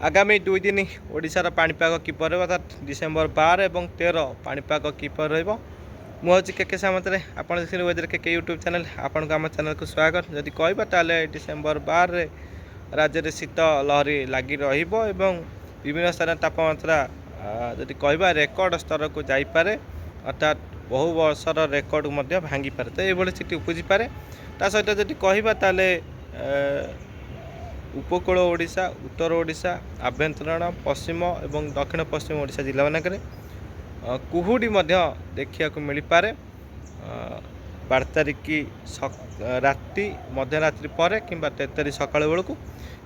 आगामी 2 दिन ओडिशार पाणीपाग किपर अर्थात डिसेम्बर 12 और 13 पाणीपाग किपर रहा मुझे के सामंतरे आप वेदर के यूट्यूब चैनल आपन आम चैनल को स्वागत। जदि कहबा ताले डिसेम्बर 12 राज्य में शीत लहरी लगी विभिन्न स्थान तापमात्रा जदि कहबा रेकर्ड स्तर को जापे अर्थात बहु वर्षर रेकर्ड भांगी पारे। तो ये स्थिति उपजी पारे। ता सहित जदि कहबा ताले उपकूल ओडिशा उत्तर ओडिशा आभ्यंतरण पश्चिम एवं दक्षिण पश्चिम ओडिशा जिला मानक कुहुड़ी देखा मिल पारे 12 तारिख की राति मध्यरात्रि पर कि 13 तारिख सकाल बेलू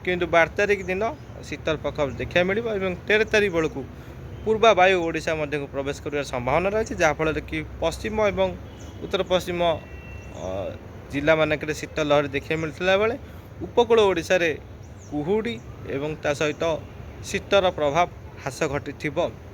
किंतु 12 तारिख दिन शीतल प्रकोप देखा मिल 13 तारिख बेलू पूर्वा वायु ओडिशा मध्य प्रवेश कर संभावना रही जहाँफल कि पश्चिम एवं उत्तर पश्चिम जिला मानक शीतल लहरी देखा मिलता बेले उपकूल ओडिशा रे कुहुड़ी एवं ता सहित शीतर प्रभाव ह्रास घटी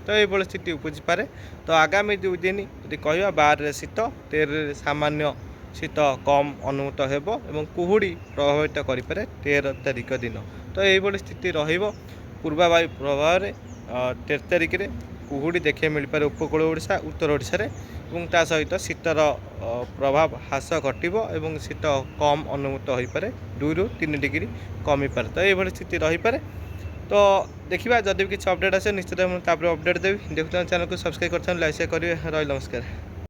तो ये स्थिति उपजी पारे। तो आगामी 2 दिन यदि कह 12 शीत 13 सामान्य शीत कम अनुभूत हो कुहुड़ी प्रभावित करें 13 तारिख दिन। तो ये स्थिति पूर्वा वायु प्रभाव 13 तारिख में कुहुड़ी देखा मिल पारे उपकूल ओडिशा उत्तर ओडिशा रे ता सहित शीतर प्रभाव ह्रास घटव और शीत कम अनुभूत हो पारे 2 ରୁ 3 डिग्री कमी पारे। तो ये स्थिति रही पारे। तो देखा जदि भी किसी अपडेट आसे निश्चित अपडेट देवी। देखते चैनल को सब्सक्राइब कर लाइक शेयर करेंगे। रही नमस्कार।